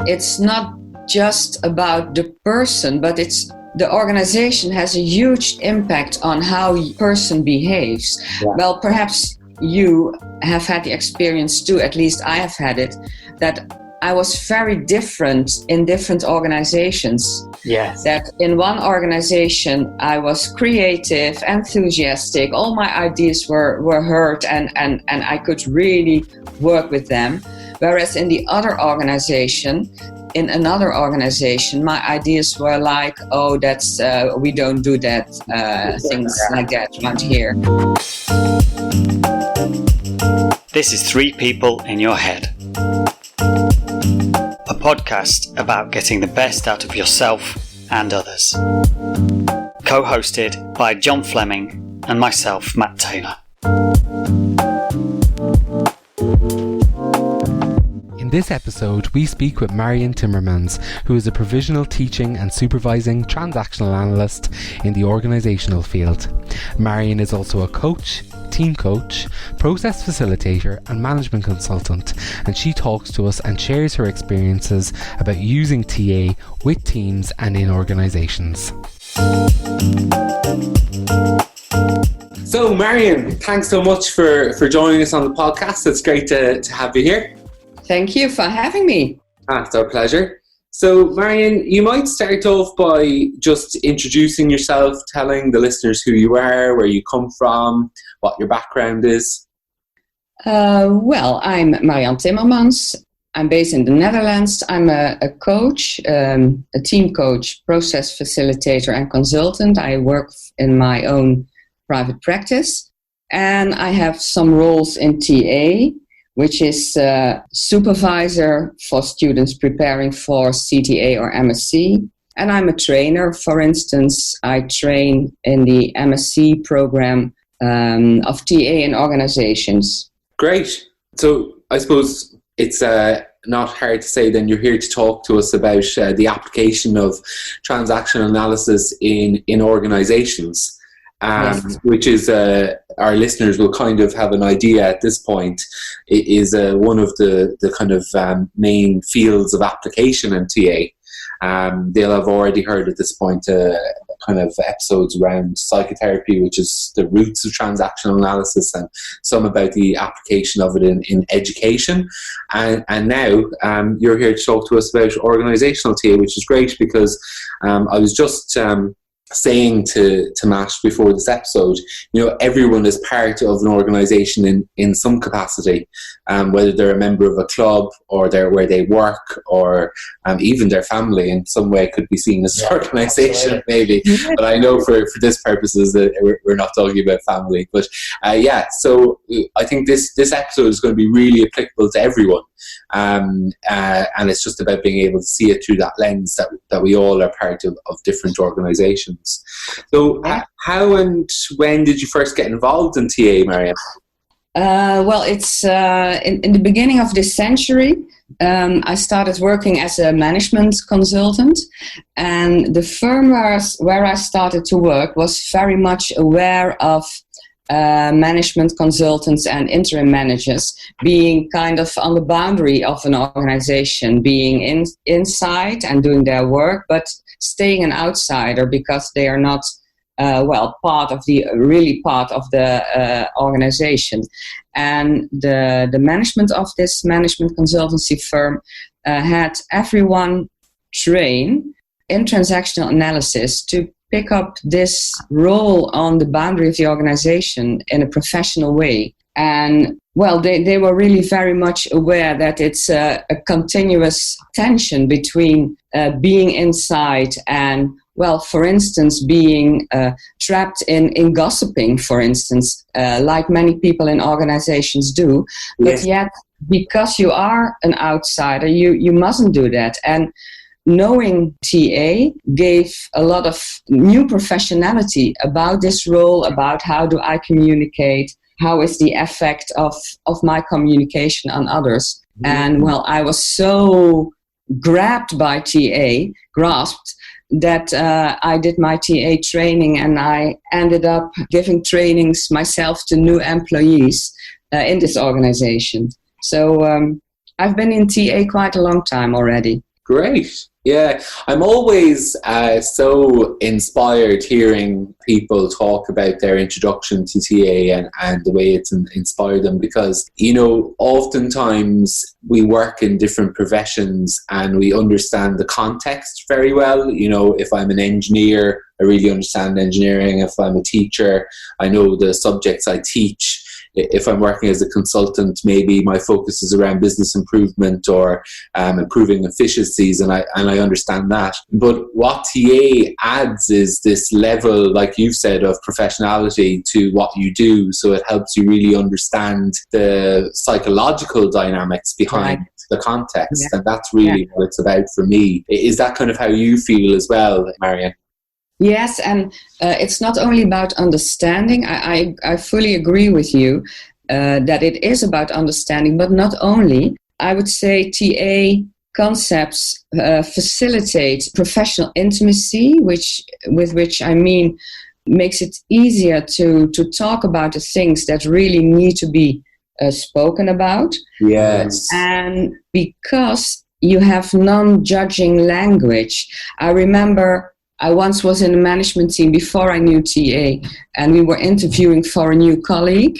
it's not just about the person, but the organization has a huge impact on how a person behaves. Yeah. Well, perhaps you have had the experience too, at least I have had it, that I was very different in different organizations. Yes. That in one organization I was creative, enthusiastic, all my ideas were heard and I could really work with them. Whereas in another organization, my ideas were like, oh, that's we don't do that, things like that around here. This is Three People in Your Head, a podcast about getting the best out of yourself and others. Co-hosted by John Fleming and myself, Matt Taylor. In this episode, we speak with Marian Timmermans, who is a provisional teaching and supervising transactional analyst in the organisational field. Marian is also a coach, team coach, process facilitator and management consultant, and she talks to us and shares her experiences about using TA with teams and in organisations. So Marian, thanks so much for joining us on the podcast. It's great to have you here. Thank you for having me. It's our pleasure. So Marian, you might start off by just introducing yourself, telling the listeners who you are, where you come from, what your background is. Well, I'm Marian Timmermans. I'm based in the Netherlands. I'm a coach, a team coach, process facilitator and consultant. I work in my own private practice, and I have some roles in TA, which is supervisor for students preparing for CTA or MSc. And I'm a trainer. For instance, I train in the MSc program of TA in organizations. Great. So I suppose it's not hard to say then you're here to talk to us about the application of transactional analysis in organizations. Yes. Which is, our listeners will kind of have an idea at this point, it is one of the kind of main fields of application in TA. They'll have already heard at this point kind of episodes around psychotherapy, which is the roots of transactional analysis, and some about the application of it in education. And now you're here to talk to us about organisational TA, which is great because I was just saying to Matt before this episode, everyone is part of an organisation in some capacity, whether they're a member of a club or they're where they work, or even their family in some way could be seen as an organisation, maybe. But I know for this purposes that we're not talking about family. But so I think this episode is going to be really applicable to everyone. And it's just about being able to see it through that lens that we all are part of different organisations. So how and when did you first get involved in TA, Marian? Well, it's in the beginning of this century. I started working as a management consultant, and the firm where I started to work was very much aware of management consultants and interim managers being kind of on the boundary of an organization, being inside and doing their work, but staying an outsider because they are not part of the organization. And the management of this management consultancy firm had everyone train in transactional analysis to pick up this role on the boundary of the organization in a professional way. And well, they were really very much aware that it's a continuous tension between being inside and, well, for instance, being trapped in gossiping, for instance, like many people in organizations do. Yes. But yet, because you are an outsider, you mustn't do that. And knowing TA gave a lot of new professionality about this role, about how do I communicate, how is the effect of my communication on others. Mm-hmm. And well, I was so grasped, that I did my TA training, and I ended up giving trainings myself to new employees in this organization. So I've been in TA quite a long time already. Great. Yeah, I'm always so inspired hearing people talk about their introduction to TA and the way it's inspired them, because, oftentimes we work in different professions and we understand the context very well. If I'm an engineer, I really understand engineering. If I'm a teacher, I know the subjects I teach. If I'm working as a consultant, maybe my focus is around business improvement or improving efficiencies, and I understand that. But what TA adds is this level, like you've said, of professionality to what you do. So it helps you really understand the psychological dynamics behind the context, and that's really what it's about for me. Is that kind of how you feel as well, Marian? Yes, and it's not only about understanding. I fully agree with you that it is about understanding, but not only. I would say TA concepts facilitate professional intimacy, with which I mean makes it easier to talk about the things that really need to be spoken about. Yes. And because you have non-judging language, I remember I once was in a management team before I knew TA, and we were interviewing for a new colleague,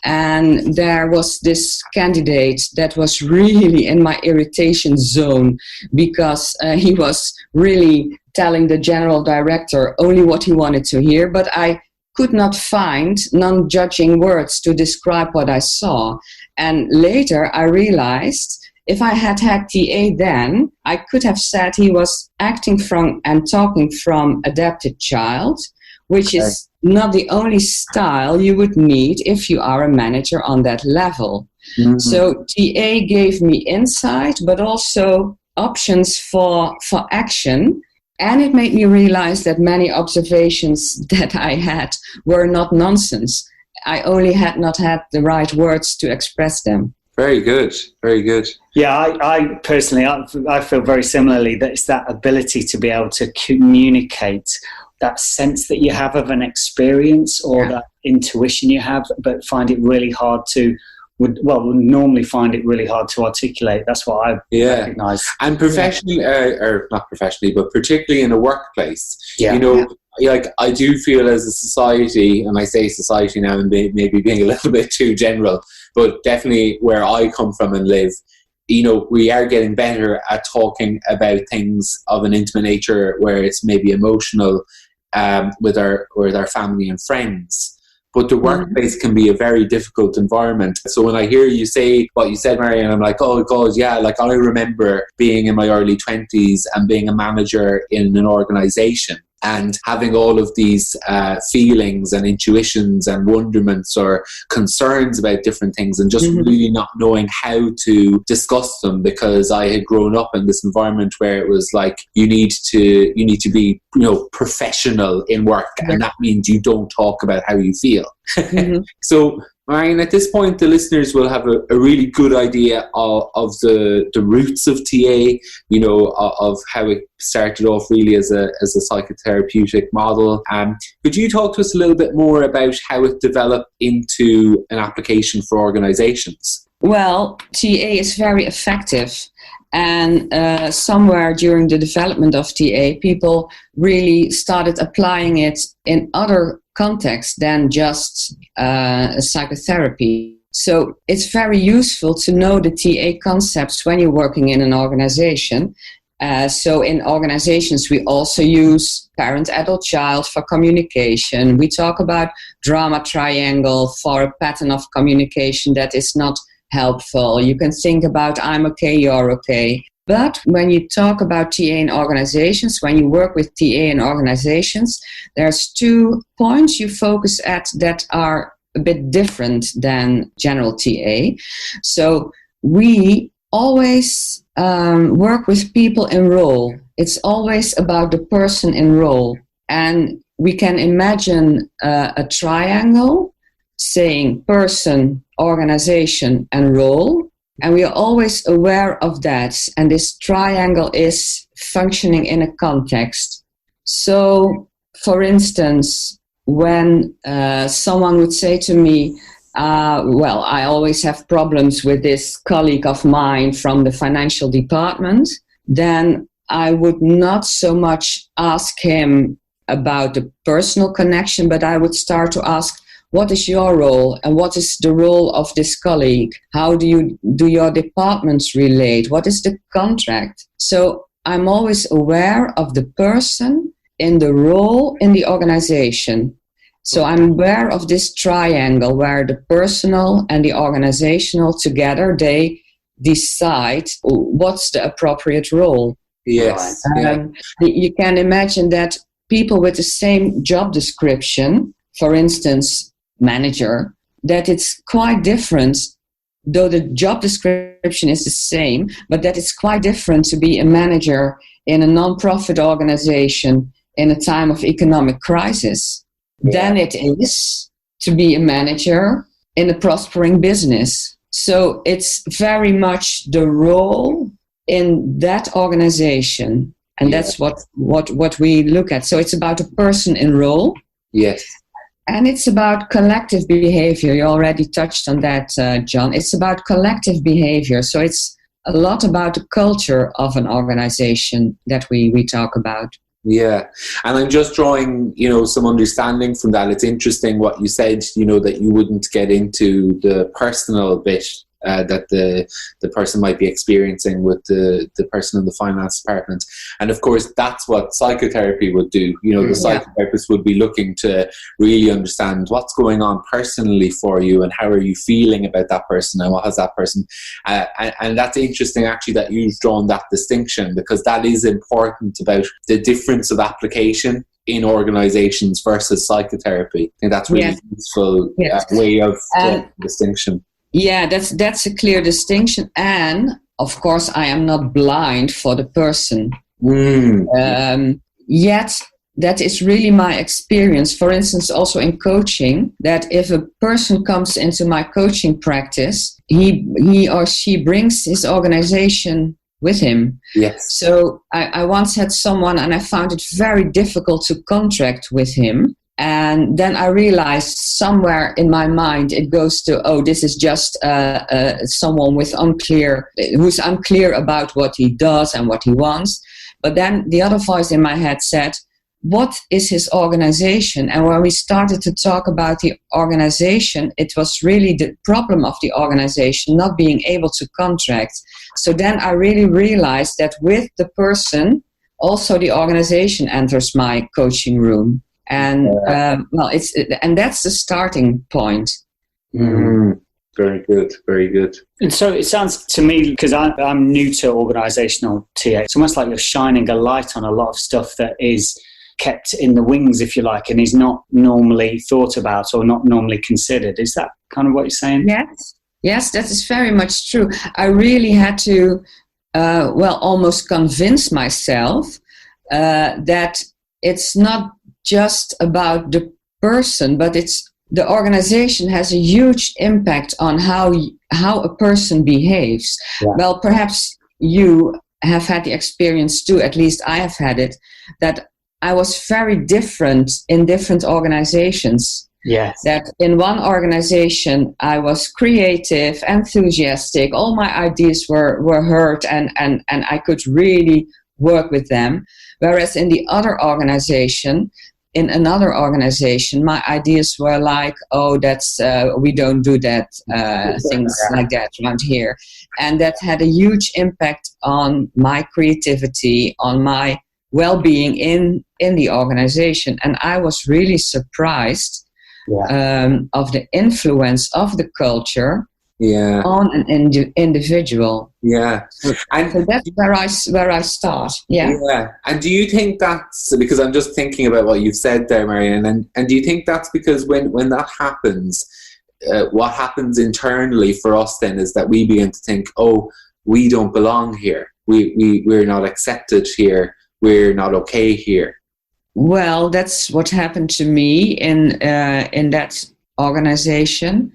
and there was this candidate that was really in my irritation zone, because he was really telling the general director only what he wanted to hear, but I could not find non-judging words to describe what I saw. And later I realized, if I had TA then, I could have said he was acting from and talking from adapted child, which is not the only style you would need if you are a manager on that level. Mm-hmm. So TA gave me insight, but also options for action. And it made me realize that many observations that I had were not nonsense. I only had not had the right words to express them. Very good, very good. Yeah, I personally, I feel very similarly, that it's that ability to be able to communicate that sense that you have of an experience or that intuition you have, but find it really hard to, would normally find it really hard to articulate. That's what I recognise. And professionally, or not professionally, but particularly in a workplace, like I do feel as a society, and I say society now and maybe being a little bit too general, but definitely where I come from and live, we are getting better at talking about things of an intimate nature where it's maybe emotional with our family and friends. But the workplace can be a very difficult environment. So when I hear you say what you said, Marian, I'm like, oh God, yeah. Like I remember being in my early 20s and being a manager in an organisation and having all of these feelings and intuitions and wonderments or concerns about different things, and just really not knowing how to discuss them, because I had grown up in this environment where it was like you need to be professional in work, and that means you don't talk about how you feel. So Marian, at this point, the listeners will have a really good idea of the roots of TA, of how it started off really as a psychotherapeutic model. Could you talk to us a little bit more about how it developed into an application for organizations? Well, TA is very effective. And somewhere during the development of TA, people really started applying it in other contexts than just psychotherapy. So it's very useful to know the TA concepts when you're working in an organization. So in organizations, we also use parent, adult, child for communication. We talk about drama triangle for a pattern of communication that is not helpful. You can think about I'm okay, you're okay. But when you talk about TA in organizations, when you work with TA in organizations, there's 2 points you focus at that are a bit different than general TA. So we always work with people in role. It's always about the person in role. And we can imagine a triangle saying person, organization, and role. And we are always aware of that. And this triangle is functioning in a context. So, for instance, when someone would say to me, I always have problems with this colleague of mine from the financial department, then I would not so much ask him about the personal connection, but I would start to ask, what is your role and what is the role of this colleague? How do your departments relate? What is the contract? So I'm always aware of the person in the role in the organization. So I'm aware of this triangle where the personal and the organizational together, they decide what's the appropriate role. Yes. You can imagine that people with the same job description, for instance, manager, that it's quite different, though the job description is the same, but that it's quite different to be a manager in a non-profit organization in a time of economic crisis than it is to be a manager in a prospering business. So it's very much the role in that organization, and that's what we look at. So it's about a person in role. Yes. And it's about collective behavior. You already touched on that, John. It's about collective behavior. So it's a lot about the culture of an organization that we talk about. Yeah. And I'm just drawing, some understanding from that. It's interesting what you said, that you wouldn't get into the personal bit that the person might be experiencing with the person in the finance department. And of course, that's what psychotherapy would do. The psychotherapist would be looking to really understand what's going on personally for you and how are you feeling about that person and what has that person. And that's interesting, actually, that you've drawn that distinction, because that is important about the difference of application in organizations versus psychotherapy. I think that's really useful way of distinction. Yeah, that's a clear distinction. And of course, I am not blind for the person. Yet that is really my experience. For instance, also in coaching, that if a person comes into my coaching practice, he or she brings his organization with him. Yes. So I once had someone and I found it very difficult to contract with him. And then I realized somewhere in my mind it goes to, this is just someone who's unclear about what he does and what he wants. But then the other voice in my head said, what is his organization? And when we started to talk about the organization, it was really the problem of the organization not being able to contract. So then I really realized that with the person, also the organization enters my coaching room. And and that's the starting point. Very good, very good. And so it sounds to me, because I'm new to organisational TA, it's almost like you're shining a light on a lot of stuff that is kept in the wings, if you like, and is not normally thought about or not normally considered. Is that kind of what you're saying? Yes, that is very much true. I really had to, almost convince myself that it's not just about the person, but it's the organization has a huge impact on how a person behaves. Yeah. Well, perhaps you have had the experience too, at least I have had it, that I was very different in different organizations. Yes. That in one organization I was creative, enthusiastic, all my ideas were heard and I could really work with them. Whereas in another organization, my ideas were like, that's we don't do that, things like that around here. And that had a huge impact on my creativity, on my well-being in the organization. And I was really surprised of the influence of the culture on an individual. Yeah. And so that's where I start. Yeah. And do you think that's, because I'm just thinking about what you've said there, Marian, and do you think that's because when that happens, what happens internally for us then is that we begin to think, we don't belong here. We're not accepted here. We're not okay here. Well, that's what happened to me in that organization.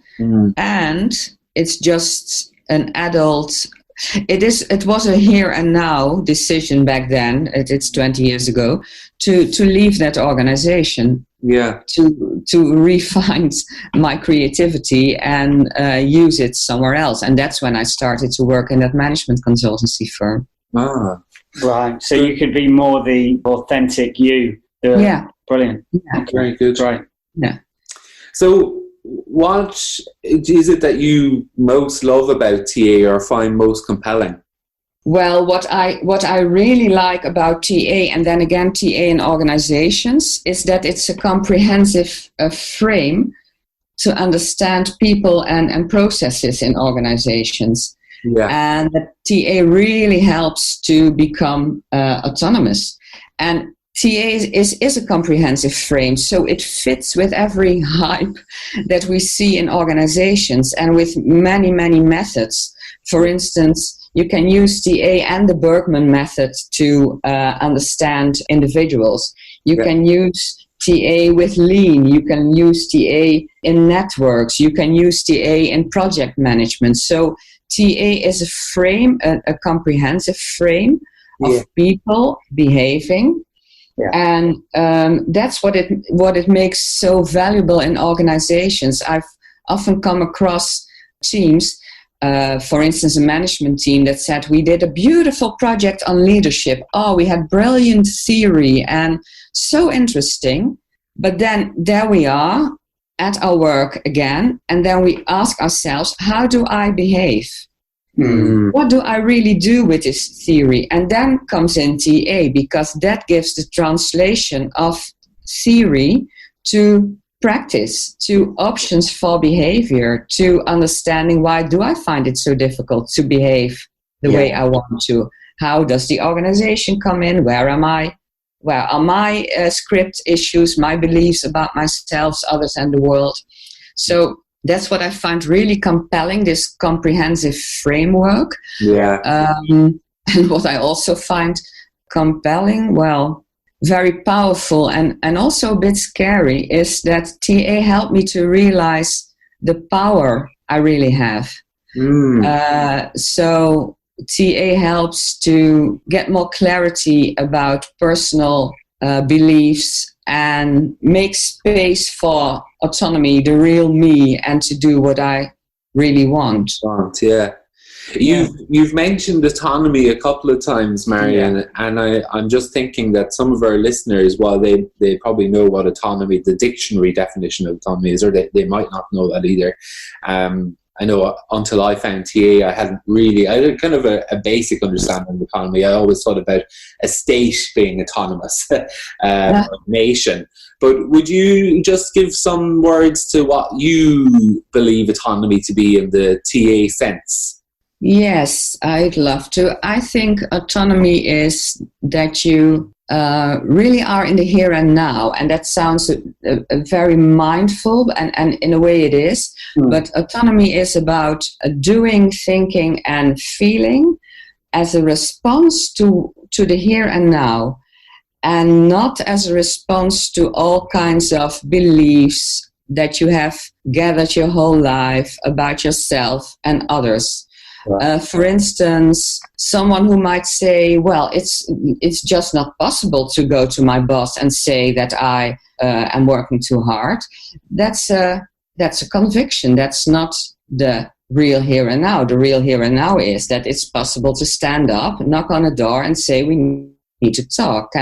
And it's just an adult. It was a here and now decision back then. It's 20 years ago to leave that organization. Yeah. To refine my creativity and use it somewhere else. And that's when I started to work in that management consultancy firm. Ah. Right. So you could be more the authentic you. Yeah. Brilliant. Yeah. Very good. Right. Yeah. So what is it that you most love about TA or find most compelling? Well, what I really like about TA, and then again TA in organizations, is that it's a comprehensive frame to understand people and processes in organizations. Yeah. And that TA really helps to become autonomous. And TA is a comprehensive frame, so it fits with every hype that we see in organizations and with many, many methods. For instance, you can use TA and the Bergman method to understand individuals. You can use TA with Lean. You can use TA in networks. You can use TA in project management. So TA is a frame, a comprehensive frame of people behaving. Yeah. And that's what it makes so valuable in organizations. I've often come across teams, for instance, a management team that said, we did a beautiful project on leadership. Oh, we had brilliant theory and so interesting. But then there we are at our work again. And then we ask ourselves, how do I behave? What do I really do with this theory? And then comes in TA, because that gives the translation of theory to practice, to options for behavior, to understanding why do I find it so difficult to behave the way I want to? How does the organization come in? Where am I? Where are my script issues, my beliefs about myself, others, and the world? So that's what I find really compelling, this comprehensive framework. Yeah. And what I also find compelling, well, very powerful and also a bit scary, is that TA helped me to realize the power I really have. So TA helps to get more clarity about personal beliefs and make space for autonomy, the real me, and to do what I really want. Yeah. You've mentioned autonomy a couple of times, Marian, and I'm just thinking that some of our listeners, while they probably know what autonomy, the dictionary definition of autonomy is, or they might not know that either. I know until I found TA, I had kind of a basic understanding of autonomy. I always thought about a state being autonomous, a nation. But would you just give some words to what you believe autonomy to be in the TA sense? Yes, I'd love to. I think autonomy is that you really are in the here and now, and that sounds a very mindful, and in a way it is, but autonomy is about doing, thinking, and feeling as a response to the here and now, and not as a response to all kinds of beliefs that you have gathered your whole life about yourself and others. For instance, someone who might say, well, it's just not possible to go to my boss and say that I am working too hard. That's a conviction. That's not the real here and now. The real here and now is that it's possible to stand up, knock on a door, and say, we need to talk. Do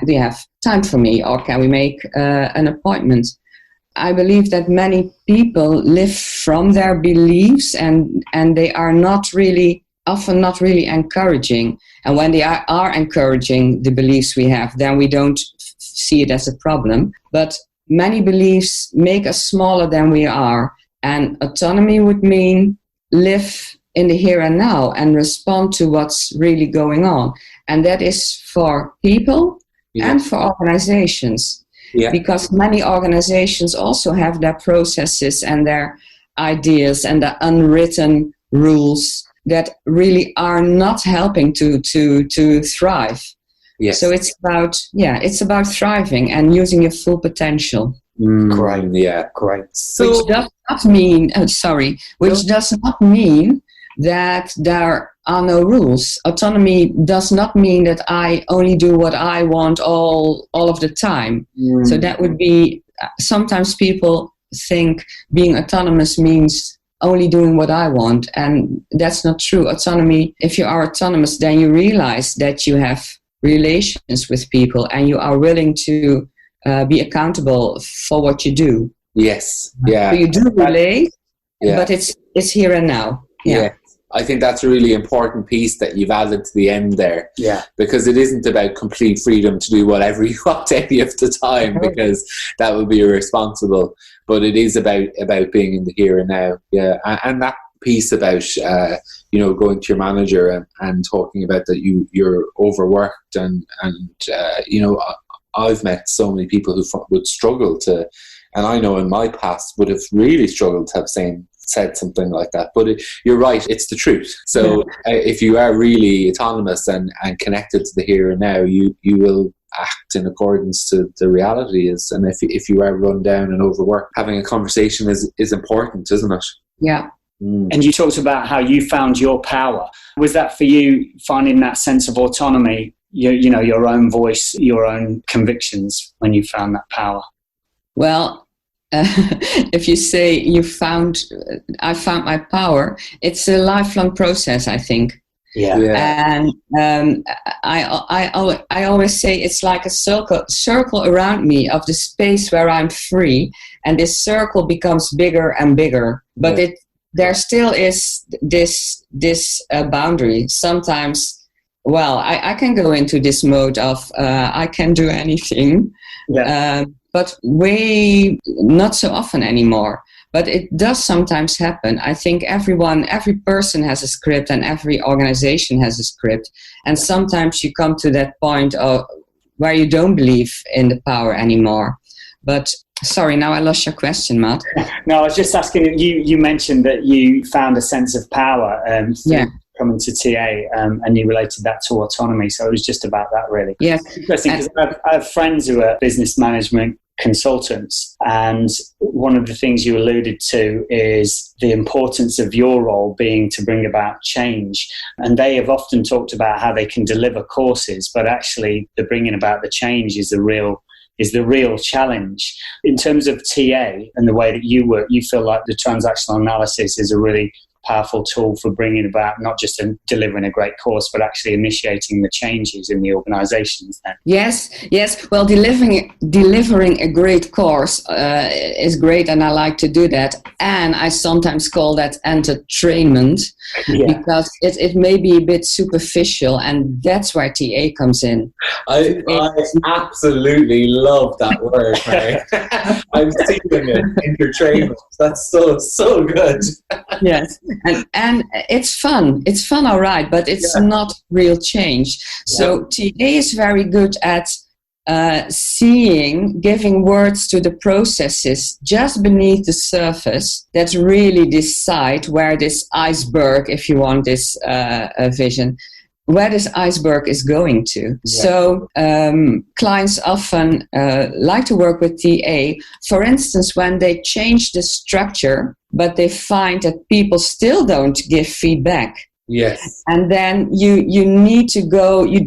you have time for me, or can we make an appointment? I believe that many people live from their beliefs, and they are often not really encouraging. And when they are encouraging the beliefs we have, then we don't see it as a problem. But many beliefs make us smaller than we are. And autonomy would mean live in the here and now and respond to what's really going on. And that is for people and for organizations. Yeah. Because many organizations also have their processes and their ideas and the unwritten rules that really are not helping to thrive. Yes. So it's about thriving and using your full potential. Great. Yeah. Great. So, which does not mean does not mean that there are no rules. Autonomy does not mean that I only do what I want all of the time. So that would be, sometimes people think being autonomous means only doing what I want. And that's not true. Autonomy, if you are autonomous, then you realize that you have relations with people and you are willing to be accountable for what you do. Yes. Yeah. So you do relate, but it's here and now. Yeah. I think that's a really important piece that you've added to the end there. Yeah. Because it isn't about complete freedom to do whatever you want any of the time, because that would be irresponsible. But it is about being in the here and now. Yeah. And that piece about, going to your manager and talking about that you're overworked and I've met so many people who would struggle to, and I know in my past would have really struggled to have said something like that. But you're right, it's the truth. So if you are really autonomous and connected to the here and now, you will act in accordance to the reality is. And if you are run down and overworked, having a conversation is important, isn't it? Yeah. And you talked about how you found your power. Was that for you, finding that sense of autonomy, your own voice, your own convictions, when you found that power? Well, if you say I found my power, it's a lifelong process, I think. Yeah. And I always say it's like a circle around me of the space where I'm free, and this circle becomes bigger and bigger. But there still is this boundary. Sometimes, I can go into this mode of I can do anything. Yeah. But way not so often anymore. But it does sometimes happen. I think every person has a script, and every organization has a script. And sometimes you come to that point where you don't believe in the power anymore. But sorry, now I lost your question, Matt. No, I was just asking, you mentioned that you found a sense of power coming to TA, and you related that to autonomy. So it was just about that, really. Yes. Interesting, because I have friends who are business management consultants, and one of the things you alluded to is the importance of your role being to bring about change. And they have often talked about how they can deliver courses, but actually the bringing about the change is the real challenge. In terms of TA and the way that you work, you feel like the transactional analysis is a really powerful tool for bringing about not just delivering a great course, but actually initiating the changes in the organizations then. Yes. Well, delivering a great course is great, and I like to do that. And I sometimes call that entertainment, because it may be a bit superficial, and that's where TA comes in. I absolutely love that word, Mary. I'm stealing it, entertainment. That's so good. Yes. And it's fun. It's fun, all right, but it's not real change. So TA is very good at giving words to the processes just beneath the surface that really decide where this iceberg, if you want this vision, where this iceberg is going to. Yeah. So clients often like to work with TA, for instance, when they change the structure, but they find that people still don't give feedback. Yes. And then you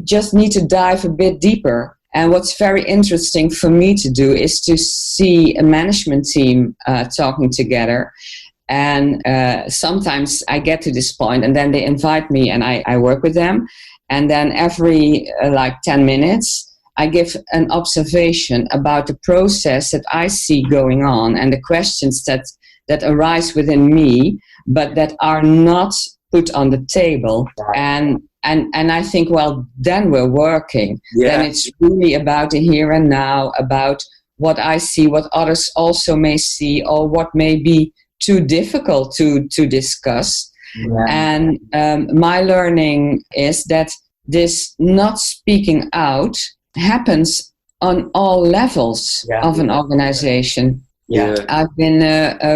just need to dive a bit deeper. And what's very interesting for me to do is to see a management team talking together. And sometimes I get to this point, and then they invite me and I work with them. And then every 10 minutes, I give an observation about the process that I see going on and the questions that arise within me, but that are not put on the table. And I think, well, then we're working. Yeah. Then it's really about the here and now, about what I see, what others also may see, or what may be too difficult to discuss. Yeah. And my learning is that this not speaking out happens on all levels of an organization. Yeah. I've been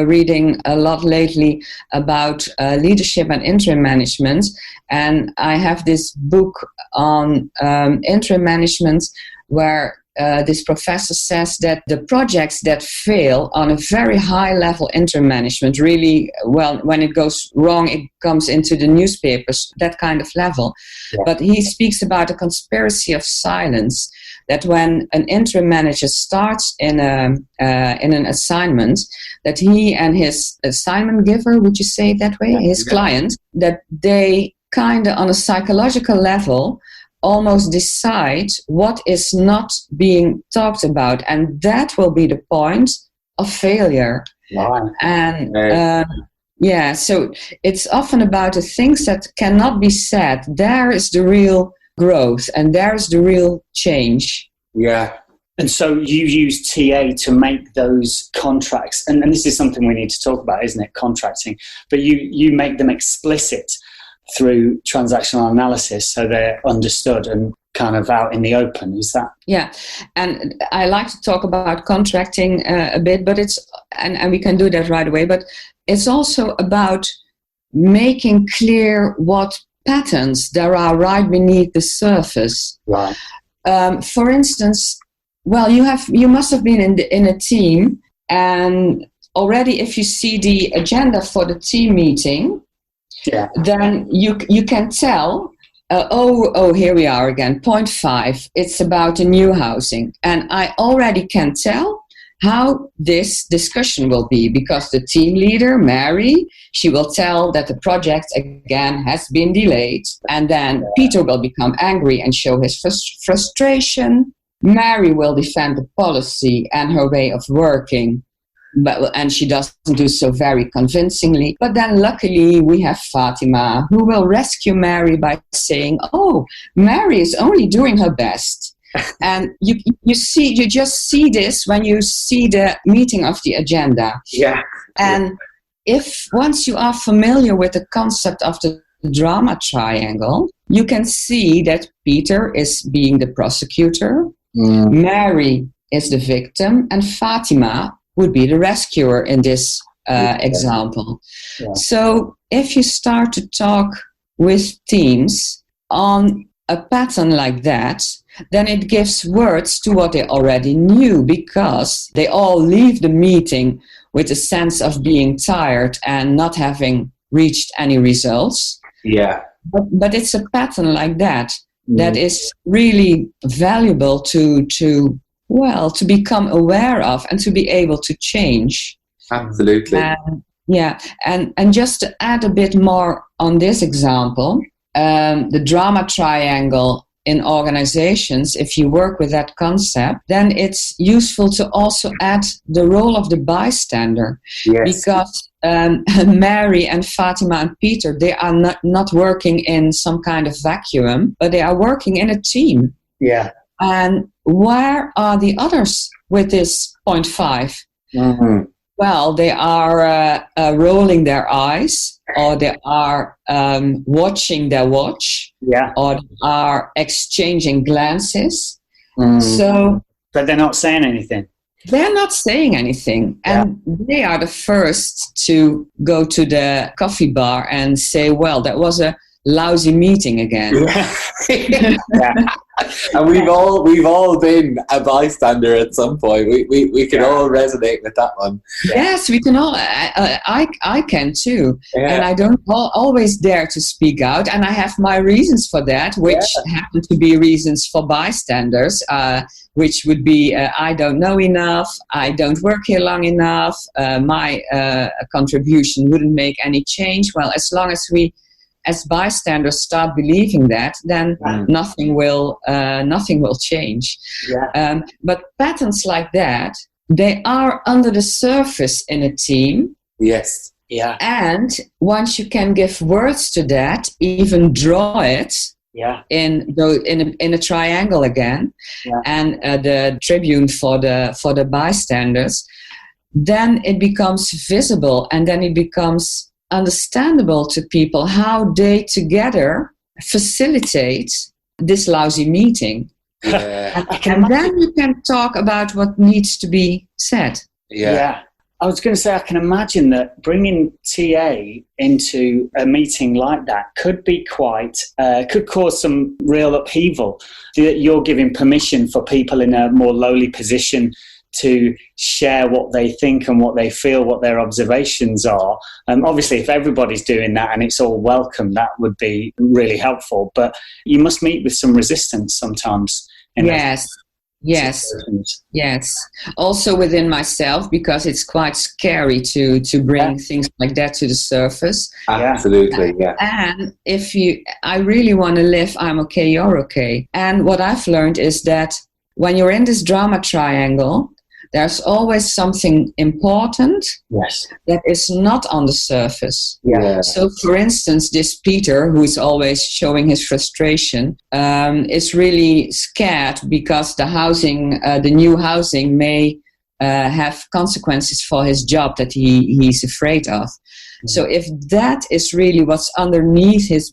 reading a lot lately about leadership and interim management, and I have this book on interim management where this professor says that the projects that fail on a very high level interim management, really, well, when it goes wrong, it comes into the newspapers, that kind of level. Yeah. But he speaks about a conspiracy of silence, that when an interim manager starts in an assignment, that he and his assignment giver, would you say it that way, his client, that they kind of on a psychological level almost decide what is not being talked about, and that will be the point of failure. Wow. And so it's often about the things that cannot be said. There is the real growth, and there is the real change. Yeah. And so you use TA to make those contracts, and this is something we need to talk about, isn't it? Contracting, but you make them explicit through transactional analysis, so they're understood and kind of out in the open. Is that? Yeah, and I like to talk about contracting a bit, but it's and we can do that right away. But it's also about making clear what patterns there are right beneath the surface. Right. For instance, well, you must have been in a team, and already if you see the agenda for the team meeting. Yeah. Then you can tell, here we are again, point 5, it's about the new housing. And I already can tell how this discussion will be, because the team leader, Mary, she will tell that the project again has been delayed. And then Peter will become angry and show his frustration. Mary will defend the policy and her way of working. And she doesn't do so very convincingly. But then luckily we have Fatima, who will rescue Mary by saying, oh, Mary is only doing her best. And you just see this when you see the meeting of the agenda. Yeah. And if once you are familiar with the concept of the drama triangle, you can see that Peter is being the prosecutor, Mary is the victim, and Fatima would be the rescuer in this example. Yeah. So if you start to talk with teams on a pattern like that, then it gives words to what they already knew, because they all leave the meeting with a sense of being tired and not having reached any results. Yeah. But it's a pattern like that that is really valuable to become aware of and to be able to change. Absolutely. And just to add a bit more on this example, the drama triangle in organizations, if you work with that concept, then it's useful to also add the role of the bystander. Yes. Because Mary and Fatima and Peter, they are not working in some kind of vacuum, but they are working in a team. Yeah. And where are the others with this 0.5? Mm-hmm. Well, they are rolling their eyes, or they are watching their watch, or they are exchanging glances. So, but they're not saying anything. They're not saying anything, and they are the first to go to the coffee bar and say, well, that was a lousy meeting again. And we've all been a bystander at some point. We can all resonate with that one. Yes, we can all. I can too, and I don't always dare to speak out, and I have my reasons for that, which happen to be reasons for bystanders, which would be I don't know enough, I don't work here long enough, my contribution wouldn't make any change. Well, as long as we as bystanders start believing that, then nothing will change. But patterns like that, they are under the surface in a team. Yes. Yeah. And once you can give words to that, even draw it in a triangle again, and the tribune for the bystanders, then it becomes visible, and then it becomes understandable to people how they together facilitate this lousy meeting. Yeah. And then you can talk about what needs to be said. Yeah. I was going to say, I can imagine that bringing TA into a meeting like that could be could cause some real upheaval. You're giving permission for people in a more lowly position to share what they think and what they feel, what their observations are. Obviously, if everybody's doing that and it's all welcome, that would be really helpful. But you must meet with some resistance sometimes. Yes. Also within myself, because it's quite scary to bring things like that to the surface. Absolutely, yeah. And I really want to live, I'm okay, you're okay. And what I've learned is that when you're in this drama triangle, there's always something important that is not on the surface. Yeah. So, for instance, this Peter, who is always showing his frustration, is really scared because the new housing may have consequences for his job that he's afraid of. So, if that is really what's underneath his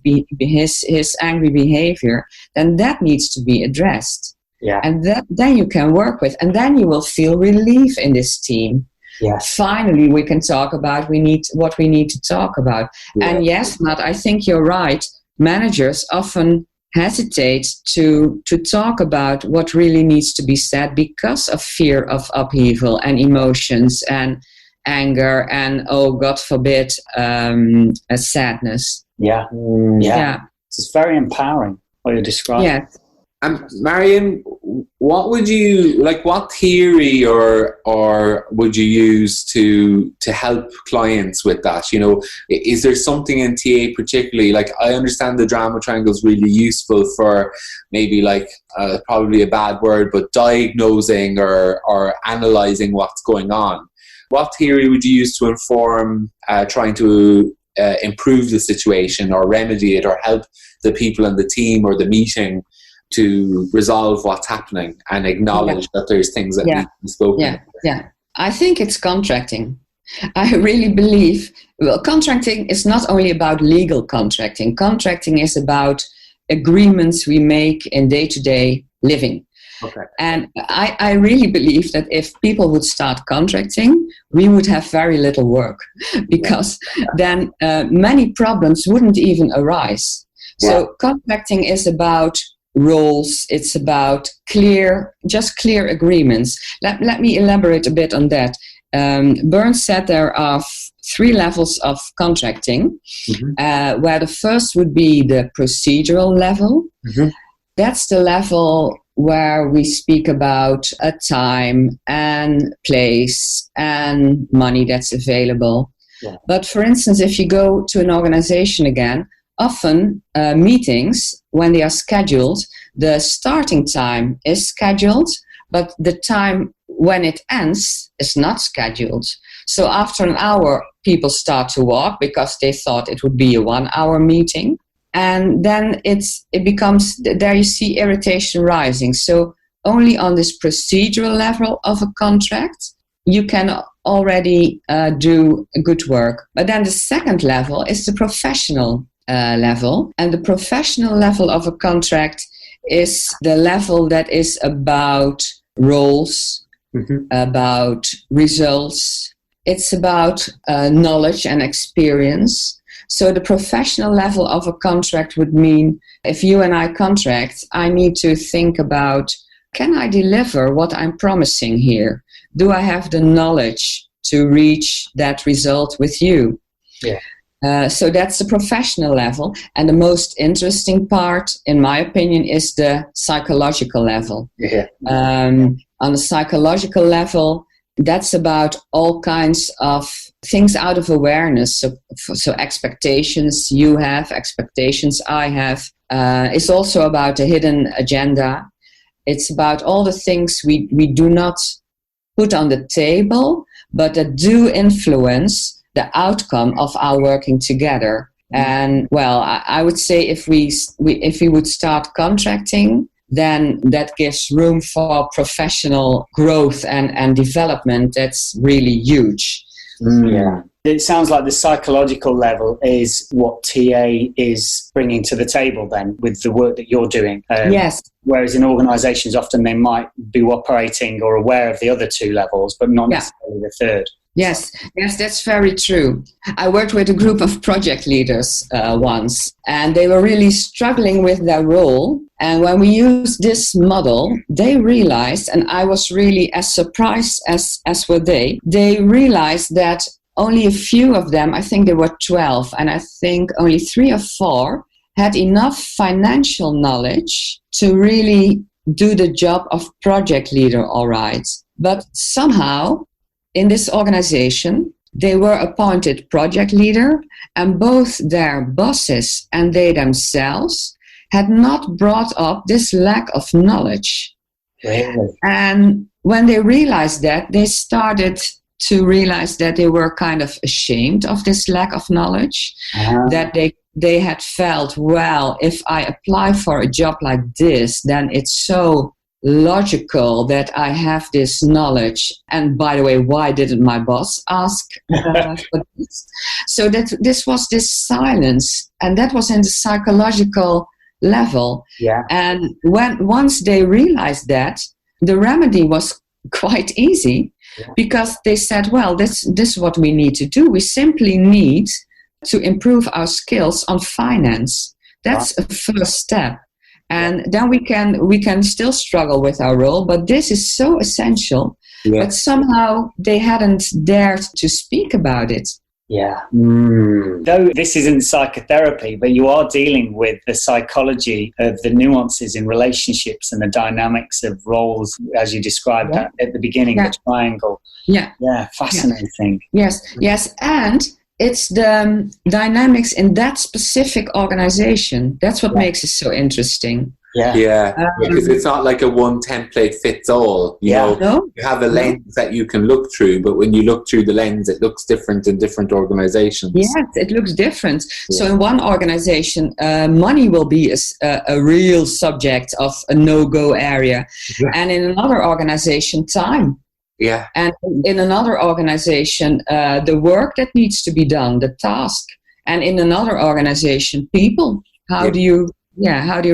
angry behavior, then that needs to be addressed. Yeah. And then you can work with, and then you will feel relief in this team. Yes. Finally, we can talk about what we need to talk about. Yeah. And yes, Matt, I think you're right. Managers often hesitate to talk about what really needs to be said because of fear of upheaval and emotions and anger and, oh, God forbid, a sadness. Yeah. It's very empowering what you're describing. Yeah. And Marian, what theory or would you use to help clients with that? You know, is there something in TA particularly? Like, I understand the drama triangle is really useful for maybe probably a bad word, but diagnosing or analysing what's going on. What theory would you use to inform trying to improve the situation or remedy it or help the people in the team or the meeting to resolve what's happening and acknowledge that there's things that need to be spoken? Yeah. I think it's contracting. I really believe, contracting is not only about legal contracting. Contracting is about agreements we make in day-to-day living. Okay. And I really believe that if people would start contracting, we would have very little work because then many problems wouldn't even arise. Yeah. So contracting is about roles, it's about clear agreements. Let me elaborate a bit on that. Burns said there are 3 levels of contracting, where the first would be the procedural level. Mm-hmm. That's the level where we speak about a time and place and money that's available. Yeah. But for instance, if you go to an organization again, often meetings, when they are scheduled, the starting time is scheduled, but the time when it ends is not scheduled. So after an hour, people start to walk because they thought it would be a 1-hour meeting. And then it becomes, there you see irritation rising. So only on this procedural level of a contract, you can already do good work. But then the second level is the professional level. And the professional level of a contract is the level that is about roles, about results. It's about knowledge and experience. So the professional level of a contract would mean if you and I contract, I need to think about, can I deliver what I'm promising here? Do I have the knowledge to reach that result with you? Yeah. So that's the professional level. And the most interesting part, in my opinion, is the psychological level. Yeah. On the psychological level, that's about all kinds of things out of awareness. So expectations you have, expectations I have. It's also about a hidden agenda. It's about all the things we do not put on the table, but that do influence the outcome of our working together. And well, I would say if we would start contracting, then that gives room for professional growth and development. That's really huge. Yeah. It sounds like the psychological level is what TA is bringing to the table then with the work that you're doing. Yes. Whereas in organisations, often they might be operating or aware of the other 2 levels, but not necessarily the third. Yes, that's very true. I worked with a group of project leaders once, and they were really struggling with their role. And when we used this model, they realized, and I was really as surprised as were they realized that only a few of them, I think there were 12, and I think only 3 or 4 had enough financial knowledge to really do the job of project leader all right. But somehow, in this organization, they were appointed project leader, and both their bosses and they themselves had not brought up this lack of knowledge. Really? And when they realized that, they started to realize that they were kind of ashamed of this lack of knowledge, that they had felt, well, if I apply for a job like this, then it's so logical that I have this knowledge. And by the way, why didn't my boss ask for this? So that this was this silence, and that was in the psychological level. Yeah. And once they realized that, the remedy was quite easy, because they said, well, this is what we need to do. We simply need to improve our skills on finance. That's a first step. And then we can still struggle with our role, but this is so essential. Yeah. But somehow they hadn't dared to speak about it. Yeah. Though this isn't psychotherapy, but you are dealing with the psychology of the nuances in relationships and the dynamics of roles, as you described at the beginning, the triangle. Yeah. Yeah, fascinating. Yes, and it's the dynamics in that specific organization. That's what makes it so interesting. Because it's not like a one template fits all. You know, you have a lens that you can look through, but when you look through the lens, it looks different in different organizations. Yes, it looks different. So in one organization, money will be a real subject of a no-go area, and in another organization, time. Yeah. And in another organization, the work that needs to be done, the task. And in another organization, people. How do you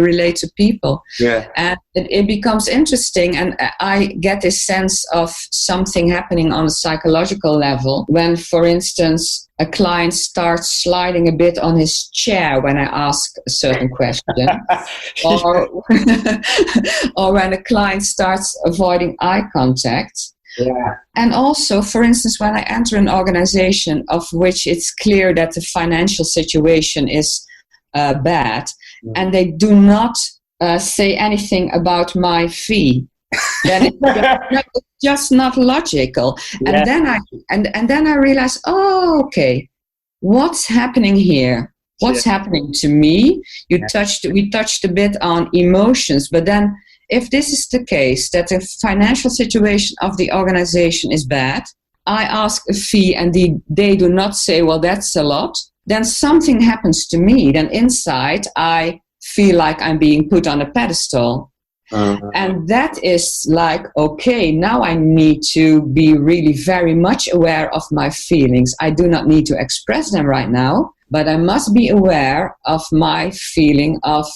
relate to people? Yeah. And it becomes interesting, and I get this sense of something happening on a psychological level when, for instance, a client starts sliding a bit on his chair when I ask a certain question, or when a client starts avoiding eye contact. Yeah. And also, for instance, when I enter an organization of which it's clear that the financial situation is bad, and they do not say anything about my fee, then it's just not logical. And then I realize, okay, what's happening here? What's happening to me? We touched a bit on emotions, but then if this is the case, that the financial situation of the organization is bad, I ask a fee and they do not say, well, that's a lot, then something happens to me. Then inside, I feel like I'm being put on a pedestal. And that is like, okay, now I need to be really very much aware of my feelings. I do not need to express them right now, but I must be aware of my feeling of,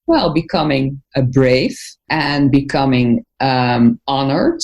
well, becoming brave and becoming honored.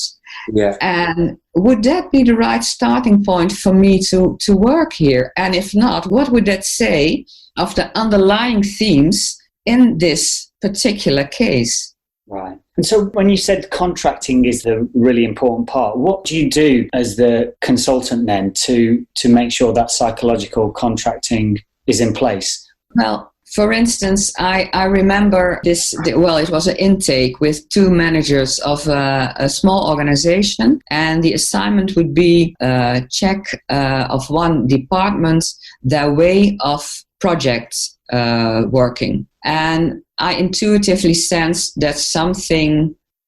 Yeah. And would that be the right starting point for me to work here? And if not, what would that say of the underlying themes in this particular case? Right. And so when you said contracting is the really important part, what do you do as the consultant then to make sure that psychological contracting is in place? Well, for instance, I remember this, it was an intake with 2 managers of a small organization, and the assignment would be check of one department, their way of projects working. And I intuitively sensed that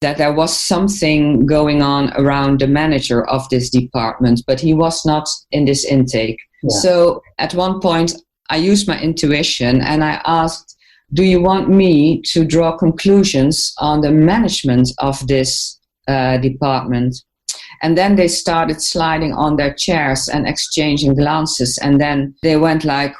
there was something going on around the manager of this department, but he was not in this intake. Yeah. So at one point, I used my intuition and I asked, do you want me to draw conclusions on the management of this department? And then they started sliding on their chairs and exchanging glances. And then they went like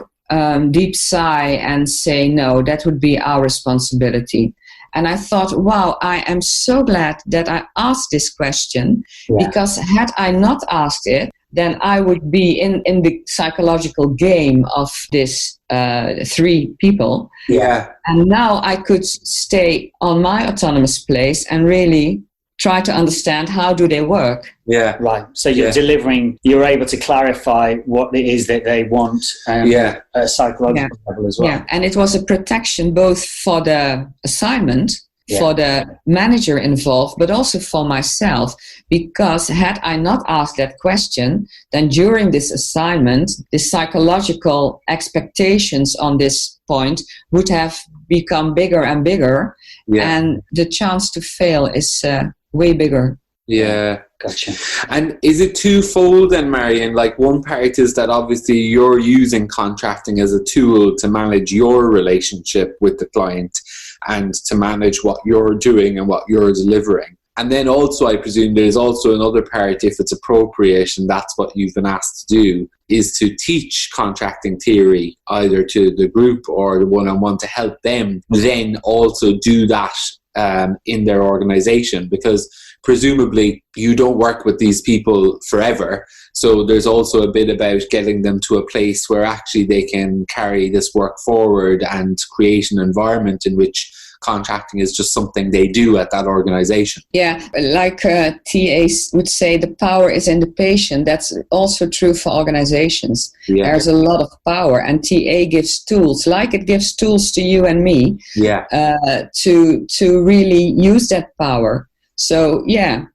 deep sigh and say, no, that would be our responsibility. And I thought, wow, I am so glad that I asked this question, because had I not asked it, then I would be in the psychological game of this 3 people. Yeah. And now I could stay on my autonomous place and really try to understand how do they work. Yeah. Right. So you're delivering, you're able to clarify what it is that they want at a psychological level as well. Yeah. And it was a protection both for the assignment, for the manager involved, but also for myself, because had I not asked that question, then during this assignment, the psychological expectations on this point would have become bigger and bigger, and the chance to fail is way bigger. Yeah. Gotcha. And is it twofold then, Marian? Like, one part is that obviously you're using contracting as a tool to manage your relationship with the client and to manage what you're doing and what you're delivering. And then also, I presume there's also another part, if it's appropriate, and that's what you've been asked to do, is to teach contracting theory either to the group or the one-on-one to help them then also do that in their organization, because presumably you don't work with these people forever. So there's also a bit about getting them to a place where actually they can carry this work forward and create an environment in which contracting is just something they do at that organization. Yeah, like TAs would say, the power is in the patient. That's also true for organizations. Yeah. There's a lot of power, and TA gives tools, like it gives tools to you and me, to really use that power. So yeah.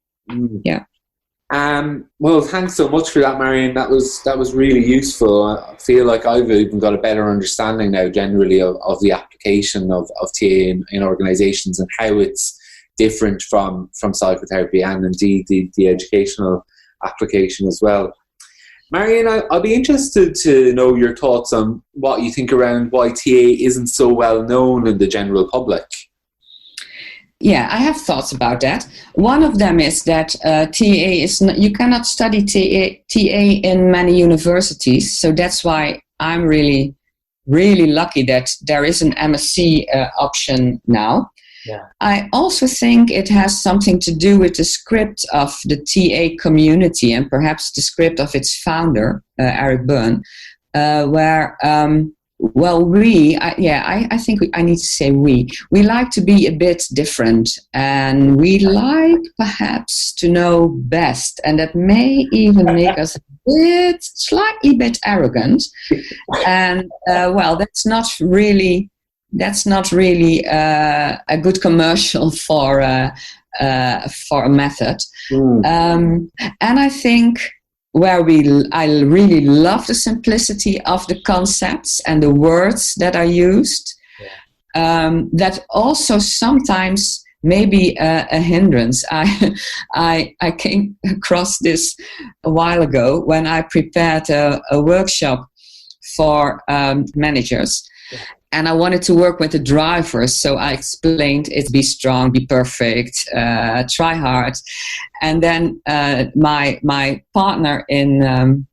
Well, thanks so much for that, Marian. That was really useful. I feel like I've even got a better understanding now generally of the application of TA in organisations and how it's different from psychotherapy and indeed the educational application as well. Marian, I'll be interested to know your thoughts on what you think around why TA isn't so well known in the general public. Yeah, I have thoughts about that. One of them is that TA is not, you cannot study TA in many universities, so that's why I'm really, really lucky that there is an MSc option now. Yeah. I also think it has something to do with the script of the TA community and perhaps the script of its founder, Eric Byrne, where I think I need to say we like to be a bit different, and we like perhaps to know best, and that may even make us slightly bit arrogant. And that's not really a good commercial for a method. And I think where I really love the simplicity of the concepts and the words that are used, that also sometimes may be a hindrance. I came across this a while ago when I prepared a workshop for managers. And I wanted to work with the drivers, so I explained it's be strong, be perfect, try hard. And then my partner in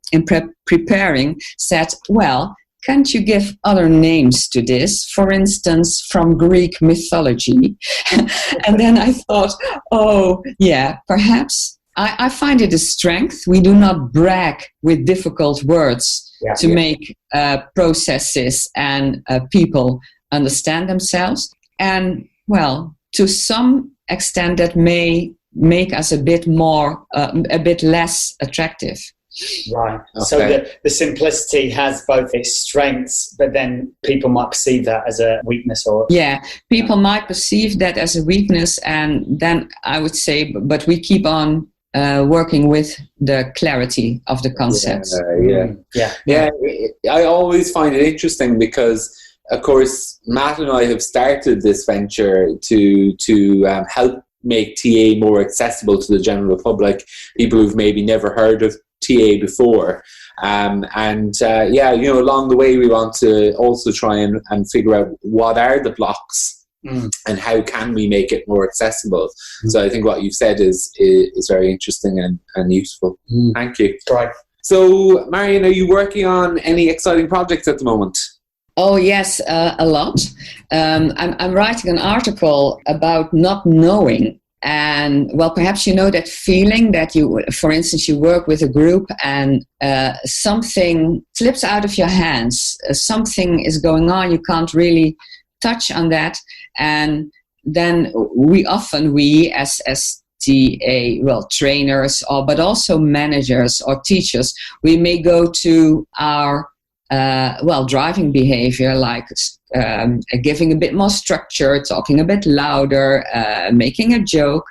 preparing said, well, can't you give other names to this? For instance, from Greek mythology. And then I thought, oh, yeah, perhaps I find it a strength. We do not brag with difficult words to make processes and people understand themselves. And, well, to some extent that may make us a bit less attractive. Right. Okay. So the simplicity has both its strengths, but then people might perceive that as a weakness, or people might perceive that as a weakness, and then I would say, but we keep on working with the clarity of the concepts. I always find it interesting because, of course, Matt and I have started this venture to help make TA more accessible to the general public, people who've maybe never heard of TA before. Along the way we want to also try and figure out what are the blocks and how can we make it more accessible. So I think what you've said is very interesting and useful. Thank you. Right. So, Marian, are you working on any exciting projects at the moment? Oh yes, a lot. I'm writing an article about not knowing, And well, perhaps you know that feeling that you, for instance, you work with a group and something slips out of your hands. Something is going on. You can't really touch on that. And then we as TA, well, trainers, but also managers or teachers, we may go to our driving behavior, like giving a bit more structure, talking a bit louder, making a joke,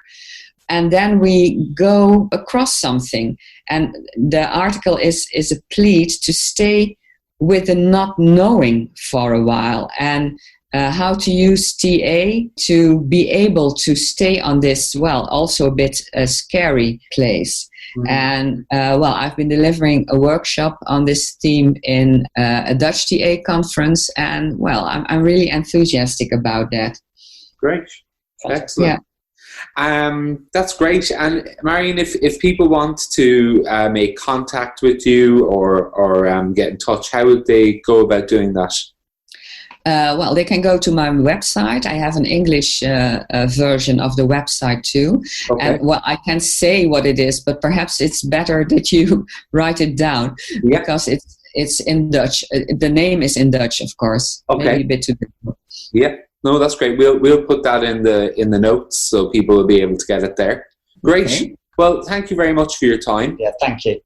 and then we go across something. And the article is a plea to stay with the not knowing for a while, and how to use TA to be able to stay on this, well, also a bit scary place. Mm-hmm. And I've been delivering a workshop on this theme in a Dutch TA conference, and I'm really enthusiastic about that. Great, excellent. Yeah. That's great. And Marian, if people want to make contact with you or get in touch, how would they go about doing that? They can go to my website. I have an English version of the website too. Okay. And I can say what it is, but perhaps it's better that you write it down, because it's in Dutch. The name is in Dutch, of course. Okay. Maybe a bit too difficult. Yeah. No, that's great. We'll put that in the notes so people will be able to get it there. Great. Okay. Well, thank you very much for your time. Yeah, thank you.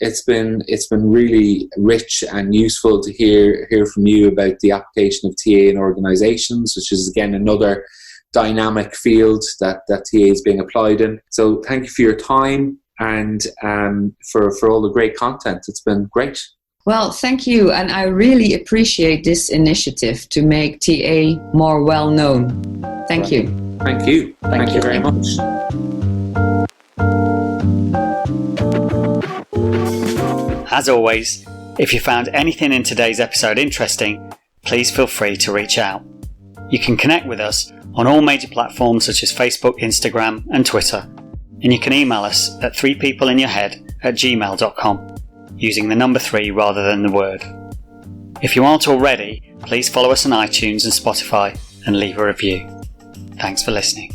It's been really rich and useful to hear from you about the application of TA in organisations, which is again another dynamic field that TA is being applied in. So thank you for your time and for all the great content. It's been great. Well, thank you, and I really appreciate this initiative to make TA more well known. Thank you. Thank you. Thank you very much. As always, if you found anything in today's episode interesting, please feel free to reach out. You can connect with us on all major platforms such as Facebook, Instagram and Twitter, and you can email us at 3peopleinyourhead@gmail.com using the number 3 rather than the word. If you aren't already, please follow us on iTunes and Spotify and leave a review. Thanks for listening.